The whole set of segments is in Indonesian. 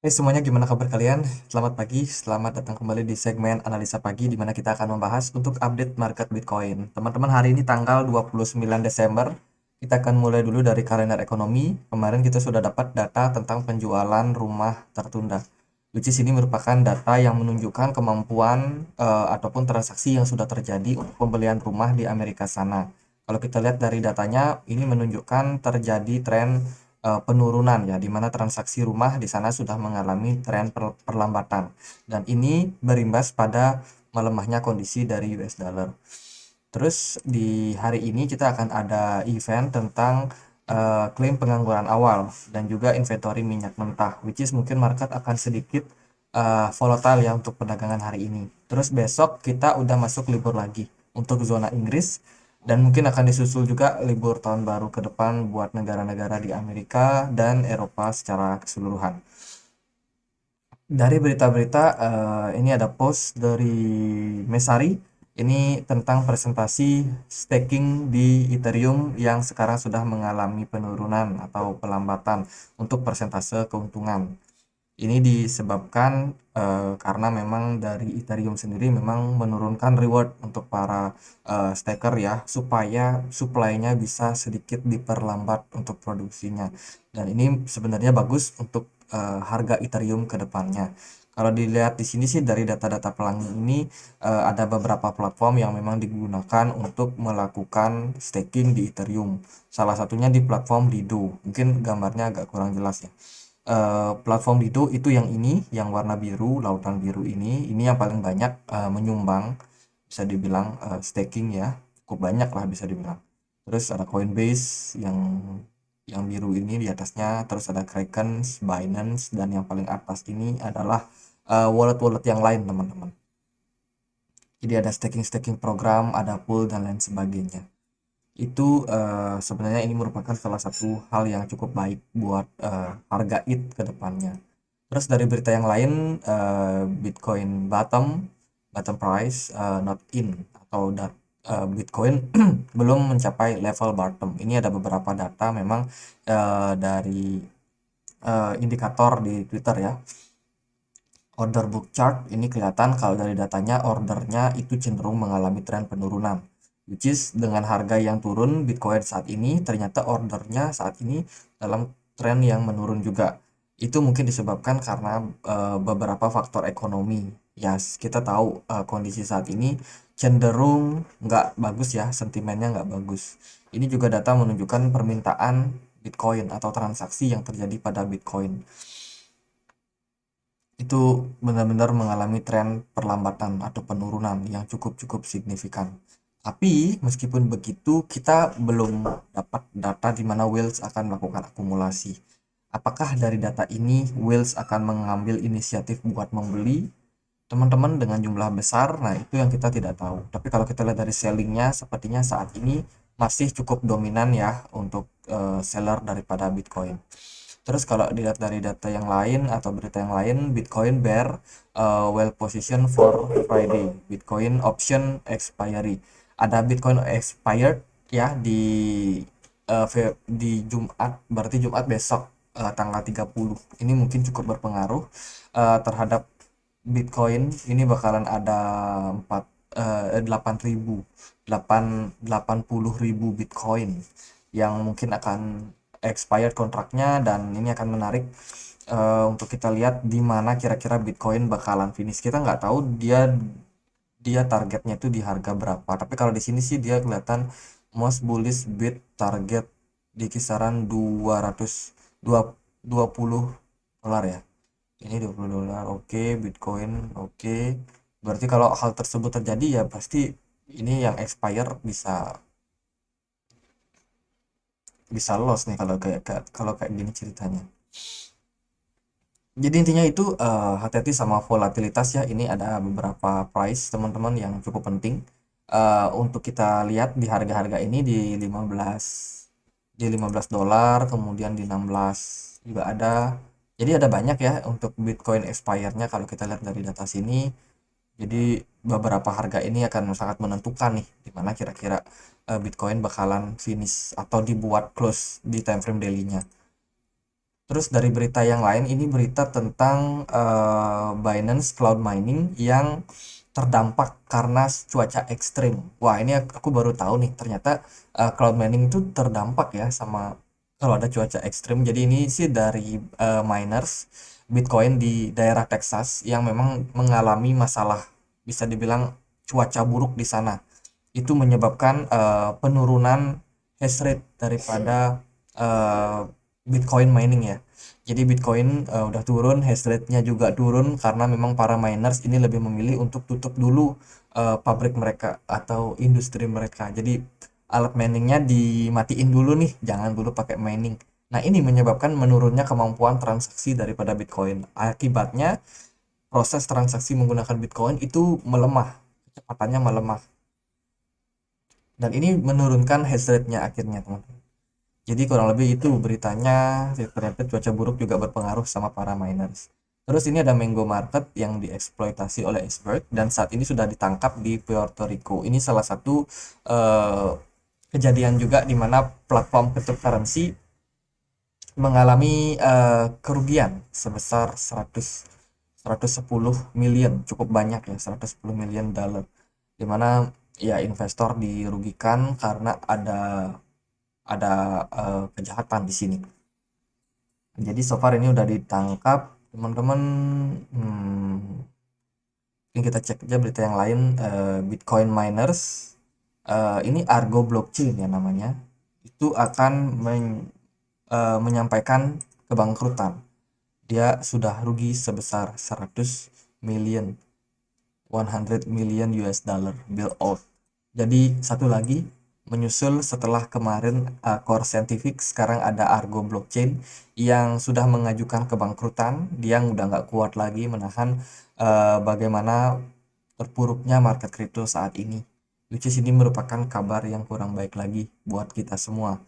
Hai semuanya, gimana kabar kalian? Selamat pagi, selamat datang kembali di segmen Analisa Pagi di mana kita akan membahas untuk update market Bitcoin. Teman-teman, hari ini tanggal 29 Desember, kita akan mulai dulu dari kalender ekonomi. Kemarin kita sudah dapat data tentang penjualan rumah tertunda. Which is ini merupakan data yang menunjukkan kemampuan ataupun transaksi yang sudah terjadi untuk pembelian rumah di Amerika sana. Kalau kita lihat dari datanya, ini menunjukkan terjadi tren penurunan ya, di mana transaksi rumah di sana sudah mengalami tren perlambatan dan ini berimbas pada melemahnya kondisi dari US dollar. Terus di hari ini kita akan ada event tentang klaim pengangguran awal dan juga inventory minyak mentah, which is mungkin market akan sedikit volatile ya untuk perdagangan hari ini. Terus besok kita udah masuk libur lagi untuk zona Inggris dan mungkin akan disusul juga libur tahun baru ke depan buat negara-negara di Amerika dan Eropa secara keseluruhan. Dari berita-berita, ini ada post dari Mesari. Ini tentang presentasi staking di Ethereum yang sekarang sudah mengalami penurunan atau pelambatan untuk persentase keuntungan. Ini disebabkan karena memang dari Ethereum sendiri memang menurunkan reward untuk para staker ya, supaya supply-nya bisa sedikit diperlambat untuk produksinya. Dan ini sebenarnya bagus untuk harga Ethereum ke depannya. Kalau dilihat di sini sih dari data-data pelangi ini ada beberapa platform yang memang digunakan untuk melakukan staking di Ethereum. Salah satunya di platform Lido. Mungkin gambarnya agak kurang jelas ya. Platform Lido itu yang ini, yang warna biru, lautan biru ini yang paling banyak menyumbang, bisa dibilang staking ya, cukup banyak lah bisa dibilang. Terus ada Coinbase yang biru ini di atasnya, terus ada Kraken, Binance, dan yang paling atas ini adalah wallet-wallet yang lain teman-teman. Jadi ada staking-staking program, ada pool dan lain sebagainya. Itu sebenarnya ini merupakan salah satu hal yang cukup baik buat harga ETH ke depannya. Terus dari berita yang lain, Bitcoin bottom price not in atau Bitcoin belum mencapai level bottom. Ini ada beberapa data memang dari indikator di Twitter ya. Order book chart ini kelihatan kalau dari datanya ordernya itu cenderung mengalami tren penurunan. Which is dengan harga yang turun Bitcoin saat ini ternyata ordernya saat ini dalam tren yang menurun juga. Itu mungkin disebabkan karena beberapa faktor ekonomi. Ya, kita tahu kondisi saat ini cenderung nggak bagus ya, sentimennya nggak bagus. Ini juga data menunjukkan permintaan Bitcoin atau transaksi yang terjadi pada Bitcoin itu benar-benar mengalami tren perlambatan atau penurunan yang cukup-cukup signifikan. Tapi meskipun begitu, kita belum dapat data di mana whales akan melakukan akumulasi. Apakah dari data ini whales akan mengambil inisiatif buat membeli teman-teman dengan jumlah besar? Nah, itu yang kita tidak tahu. Tapi kalau kita lihat dari sellingnya, sepertinya saat ini masih cukup dominan ya untuk seller daripada Bitcoin. Terus kalau dilihat dari data yang lain atau berita yang lain, Bitcoin bear well position for Friday. Bitcoin option expiry. Ada Bitcoin expired ya di Jumat, berarti Jumat besok tanggal 30. Ini mungkin cukup berpengaruh terhadap Bitcoin. Ini bakalan ada 8.000 80.000 Bitcoin yang mungkin akan expired kontraknya, dan ini akan menarik untuk kita lihat di mana kira-kira Bitcoin bakalan finish. Kita nggak tahu dia dia targetnya itu di harga berapa. Tapi kalau di sini sih dia kelihatan most bullish bid target di kisaran 20 dolar ya. Ini 20 dolar. Oke, Bitcoin. Oke. Berarti kalau hal tersebut terjadi ya pasti ini yang expire bisa bisa loss nih kalau kayak gini ceritanya. Jadi intinya itu hati-hati sama volatilitas ya. Ini ada beberapa price teman-teman yang cukup penting untuk kita lihat di harga-harga ini di 15 dolar, kemudian di 16 juga ada. Jadi ada banyak ya untuk Bitcoin expire-nya kalau kita lihat dari data sini. Jadi beberapa harga ini akan sangat menentukan nih di mana kira-kira Bitcoin bakalan finish atau dibuat close di time frame daily-nya. Terus dari berita yang lain, ini berita tentang Binance Cloud Mining yang terdampak karena cuaca ekstrim. Wah, ini aku baru tahu nih, ternyata cloud mining itu terdampak ya sama kalau ada cuaca ekstrim. Jadi ini sih dari miners Bitcoin di daerah Texas yang memang mengalami masalah, bisa dibilang cuaca buruk di sana. Itu menyebabkan penurunan hash rate daripada uh, Bitcoin mining ya. Jadi Bitcoin udah turun, hash rate-nya juga turun karena memang para miners ini lebih memilih untuk tutup dulu pabrik mereka atau industri mereka. Jadi alat miningnya dimatiin dulu nih, jangan dulu pakai mining. Nah, ini menyebabkan menurunnya kemampuan transaksi daripada Bitcoin. Akibatnya proses transaksi menggunakan Bitcoin itu melemah, kecepatannya melemah. Dan ini menurunkan hash rate-nya akhirnya, teman-teman. Jadi kurang lebih itu beritanya, ternyata cuaca buruk juga berpengaruh sama para miners. Terus ini ada Mango Market yang dieksploitasi oleh iceberg dan saat ini sudah ditangkap di Puerto Rico. Ini salah satu eh, kejadian juga di mana platform cryptocurrency mengalami kerugian sebesar 110 million, cukup banyak ya, 110 million dollar. Di mana ya investor dirugikan karena ada kejahatan di sini. Jadi so far ini udah ditangkap teman-teman. hmm, Mungkin kita cek aja berita yang lain. Bitcoin miners, ini Argo Blockchain ya namanya, itu akan menyampaikan kebangkrutan. Dia sudah rugi sebesar 100 million 100 million US dollar bill out. Jadi satu lagi menyusul setelah kemarin Core Scientific, sekarang ada Argo Blockchain yang sudah mengajukan kebangkrutan. Dia udah nggak kuat lagi menahan bagaimana terpuruknya market crypto saat ini. Which is ini merupakan kabar yang kurang baik lagi buat kita semua.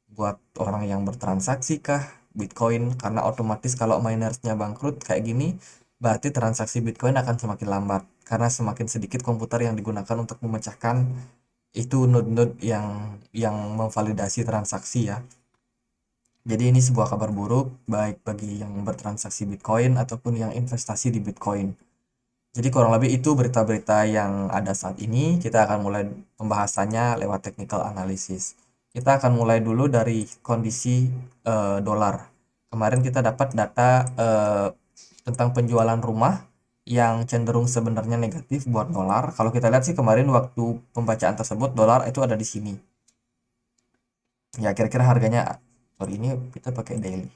Buat orang yang bertransaksi kah Bitcoin, karena otomatis kalau minersnya bangkrut kayak gini, berarti transaksi Bitcoin akan semakin lambat karena semakin sedikit komputer yang digunakan untuk memecahkan itu node-node yang memvalidasi transaksi ya. Jadi ini sebuah kabar buruk baik bagi yang bertransaksi Bitcoin ataupun yang investasi di Bitcoin. Jadi kurang lebih itu berita-berita yang ada saat ini. Kita akan mulai pembahasannya lewat technical analysis. Kita akan mulai dulu dari kondisi dolar. Kemarin kita dapat data tentang penjualan rumah yang cenderung sebenarnya negatif buat dolar. Kalau kita lihat sih kemarin waktu pembacaan tersebut dolar itu ada di sini. Ya kira-kira harganya, sorry ini kita pakai daily.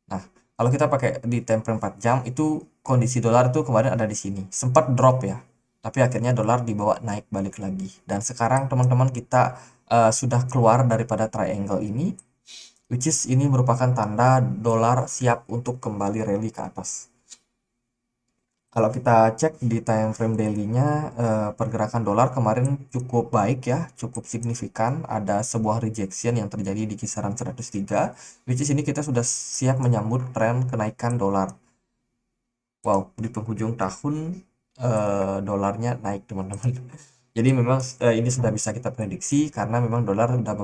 Nah, kalau kita pakai di time frame 4 jam itu kondisi dolar tuh kemarin ada di sini. Sempat drop ya. Tapi akhirnya dolar dibawa naik balik lagi. Dan sekarang teman-teman kita sudah keluar daripada triangle ini, which is ini merupakan tanda dolar siap untuk kembali rally ke atas. Kalau kita cek di time frame daily-nya, pergerakan dolar kemarin cukup baik ya, cukup signifikan. Ada sebuah rejection yang terjadi di kisaran 103, which is ini kita sudah siap menyambut tren kenaikan dolar. Wow, di penghujung tahun dolarnya naik teman-teman. Jadi memang ini sudah bisa kita prediksi karena memang dolar udah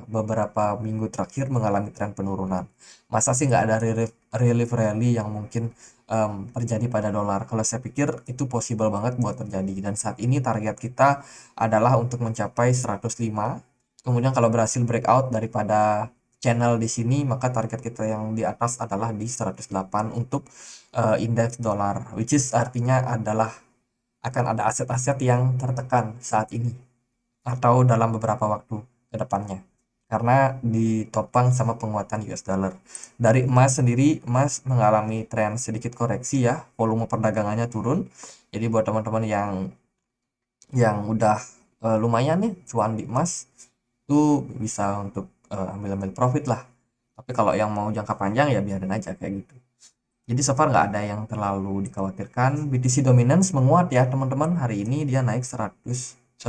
beberapa minggu terakhir mengalami tren penurunan. Masa sih nggak ada relief rally yang mungkin terjadi pada dolar? Kalau saya pikir itu possible banget buat terjadi. Dan saat ini target kita adalah untuk mencapai 105. Kemudian kalau berhasil breakout daripada channel di sini, maka target kita yang di atas adalah di 108 untuk indeks dolar, which is artinya adalah akan ada aset-aset yang tertekan saat ini atau dalam beberapa waktu ke depannya karena ditopang sama penguatan US dollar. Dari emas sendiri, emas mengalami tren sedikit koreksi ya, volume perdagangannya turun. Jadi buat teman-teman yang udah lumayan nih cuan di emas itu bisa untuk ambil-ambil profit lah. Tapi kalau yang mau jangka panjang ya biarin aja kayak gitu. Jadi so far nggak ada yang terlalu dikhawatirkan. BTC Dominance menguat ya teman-teman. Hari ini dia naik 1,47%.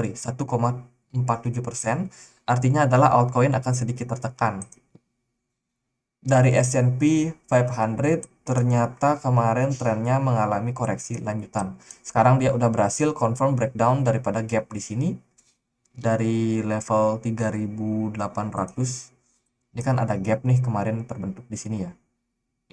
Artinya adalah altcoin akan sedikit tertekan. Dari S&P 500 ternyata kemarin trennya mengalami koreksi lanjutan. Sekarang dia udah berhasil confirm breakdown daripada gap di sini dari level 3.800 Ini kan ada gap nih kemarin terbentuk di sini ya.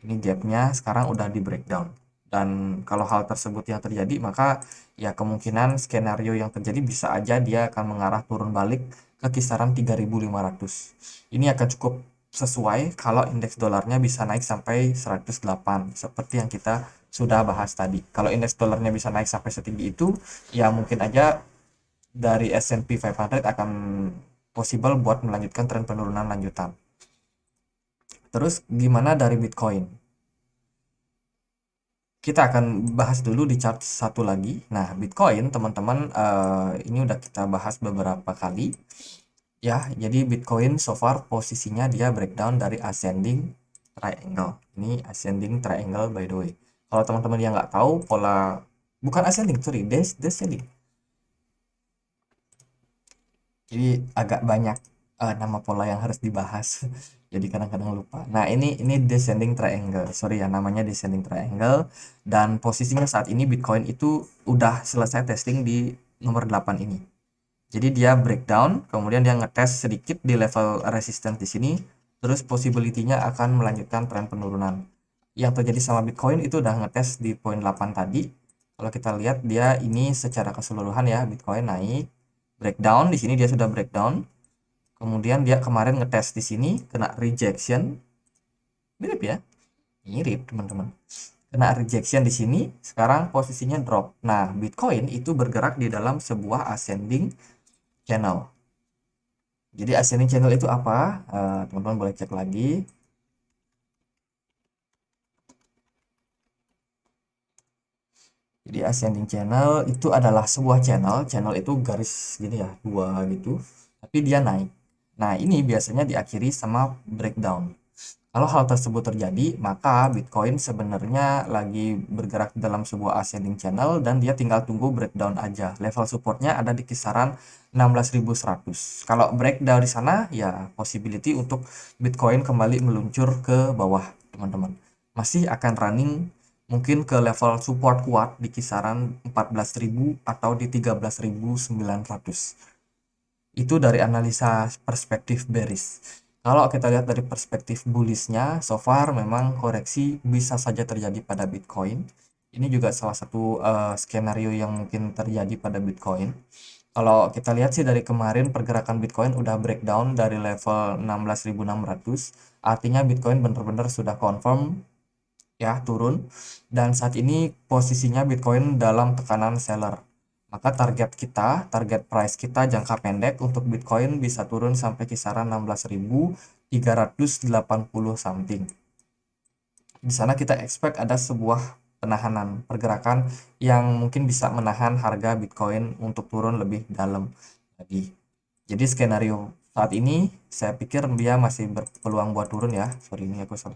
Ini gapnya sekarang udah di breakdown. Dan kalau hal tersebut yang terjadi, maka ya kemungkinan skenario yang terjadi bisa aja dia akan mengarah turun balik ke kisaran 3.500. Ini akan cukup sesuai kalau indeks dolarnya bisa naik sampai 108 seperti yang kita sudah bahas tadi. Kalau indeks dolarnya bisa naik sampai setinggi itu, ya mungkin aja dari S&P 500 akan possible buat melanjutkan tren penurunan lanjutan. Terus gimana dari Bitcoin? Kita akan bahas dulu di chart satu lagi. Nah, Bitcoin teman-teman ini udah kita bahas beberapa kali ya. Jadi Bitcoin so far posisinya dia breakdown dari ascending triangle. Ini ascending triangle by the way. Kalau teman-teman yang nggak tahu pola, bukan ascending, sorry, descending. Jadi agak banyak nama pola yang harus dibahas. Jadi kadang-kadang lupa. Nah, ini descending triangle. Sorry ya, namanya descending triangle, dan posisinya saat ini Bitcoin itu udah selesai testing di nomor 8 ini. Jadi dia breakdown, kemudian dia ngetes sedikit di level resistance di sini, terus possibility-nya akan melanjutkan tren penurunan. Yang terjadi sama Bitcoin itu udah ngetes di poin 8 tadi. Kalau kita lihat dia ini secara keseluruhan ya, Bitcoin naik, breakdown di sini dia sudah breakdown. Kemudian dia kemarin ngetes di sini kena rejection. Mirip ya? Mirip, teman-teman. Kena rejection di sini, sekarang posisinya drop. Nah, Bitcoin itu bergerak di dalam sebuah ascending channel. Jadi ascending channel itu apa? Teman-teman boleh cek lagi. Jadi ascending channel itu adalah sebuah channel. Channel itu garis gini ya, dua gitu. Tapi dia naik. Nah, ini biasanya diakhiri sama breakdown. Kalau hal tersebut terjadi, maka Bitcoin sebenarnya lagi bergerak dalam sebuah ascending channel dan dia tinggal tunggu breakdown aja. Level supportnya ada di kisaran 16.100. Kalau breakdown di sana, ya possibility untuk Bitcoin kembali meluncur ke bawah, teman-teman. Masih akan running mungkin ke level support kuat di kisaran 14.000 atau di 13.900. Itu dari analisa perspektif bearish. Kalau kita lihat dari perspektif bullishnya, so far memang koreksi bisa saja terjadi pada Bitcoin. Ini juga salah satu skenario yang mungkin terjadi pada Bitcoin. Kalau kita lihat sih dari kemarin pergerakan Bitcoin udah breakdown dari level 16.600, artinya Bitcoin benar-benar sudah confirm ya turun, dan saat ini posisinya Bitcoin dalam tekanan seller. Maka target kita, target price kita jangka pendek untuk Bitcoin bisa turun sampai kisaran 16.380 something. Di sana kita expect ada sebuah penahanan pergerakan yang mungkin bisa menahan harga Bitcoin untuk turun lebih dalam lagi. Jadi skenario saat ini saya pikir dia masih berpeluang buat turun ya. Sorry, ini aku salah.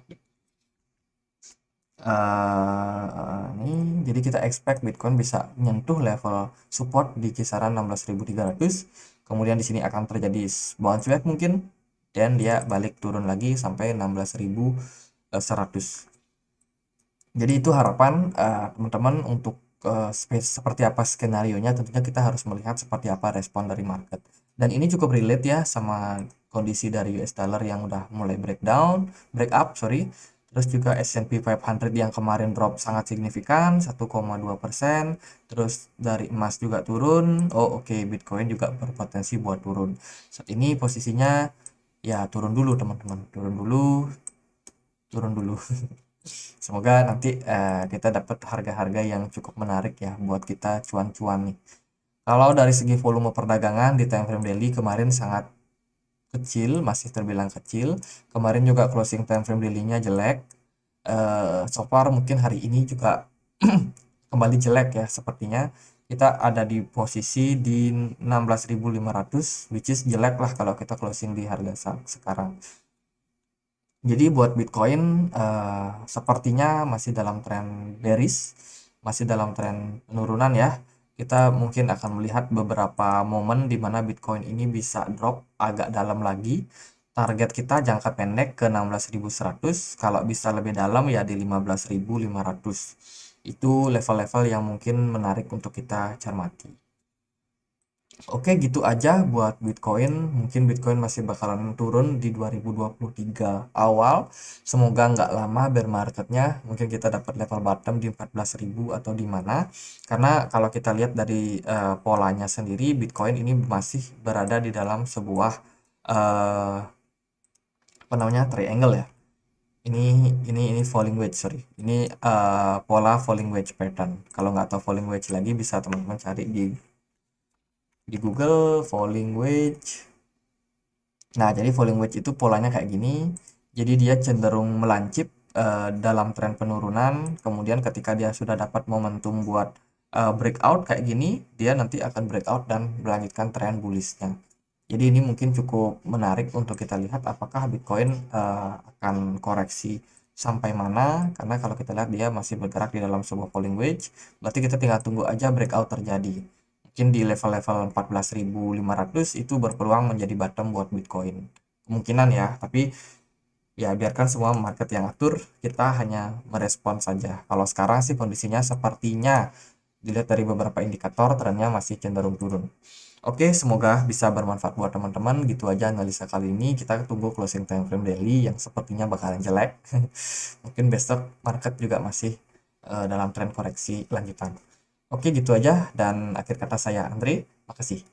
Ini jadi kita expect Bitcoin bisa nyentuh level support di kisaran 16.300. Kemudian di sini akan terjadi bounce back mungkin, dan dia balik turun lagi sampai 16.100. Jadi itu harapan teman-teman untuk seperti apa skenario-nya. Tentunya kita harus melihat seperti apa respon dari market. Dan ini cukup relate ya sama kondisi dari US dollar yang udah mulai break up, sorry. Terus juga S&P 500 yang kemarin drop sangat signifikan 1,2%. Terus dari emas juga turun. Oh oke, Bitcoin juga berpotensi buat turun. Saat ini posisinya ya turun dulu teman-teman, turun dulu. Semoga nanti kita dapat harga-harga yang cukup menarik ya buat kita cuan-cuan nih. Kalau dari segi volume perdagangan di time frame daily kemarin sangat kecil, masih terbilang kecil. Kemarin juga closing time frame daily-nya jelek. So far mungkin hari ini juga kembali jelek ya sepertinya. Kita ada di posisi di 16.500, which is jelek lah kalau kita closing di harga sekarang. Jadi buat Bitcoin sepertinya masih dalam tren bearish, masih dalam tren penurunan ya. Kita mungkin akan melihat beberapa momen di mana Bitcoin ini bisa drop agak dalam lagi. Target kita jangka pendek ke 16.100, kalau bisa lebih dalam ya di 15.500. Itu level-level yang mungkin menarik untuk kita cermati. Oke, gitu aja buat Bitcoin. Mungkin Bitcoin masih bakalan turun di 2023 awal. Semoga nggak lama bear marketnya. Mungkin kita dapat level bottom di 14.000 atau di mana. Karena kalau kita lihat dari polanya sendiri, Bitcoin ini masih berada di dalam sebuah eh, apa namanya, triangle ya. Ini falling wedge, sorry. Ini pola falling wedge pattern. Kalau nggak tahu falling wedge lagi, bisa teman-teman cari di Google falling wedge. Nah, jadi falling wedge itu polanya kayak gini. Jadi dia cenderung melancip dalam tren penurunan. Kemudian ketika dia sudah dapat momentum buat breakout kayak gini, dia nanti akan breakout dan melanjutkan tren bullishnya. Jadi ini mungkin cukup menarik untuk kita lihat apakah Bitcoin akan koreksi sampai mana. Karena kalau kita lihat dia masih bergerak di dalam sebuah falling wedge, berarti kita tinggal tunggu aja breakout terjadi. Mungkin di level-level 14.500 itu berpeluang menjadi bottom buat Bitcoin. Kemungkinan ya, tapi ya biarkan semua market yang atur, kita hanya merespon saja. Kalau sekarang sih kondisinya sepertinya dilihat dari beberapa indikator trennya masih cenderung turun. Oke, semoga bisa bermanfaat buat teman-teman. Gitu aja analisa kali ini. Kita tunggu closing time frame daily yang sepertinya bakalan jelek. Mungkin besok market juga masih dalam tren koreksi lanjutan. Oke, gitu aja. Dan akhir kata saya Andre. Makasih.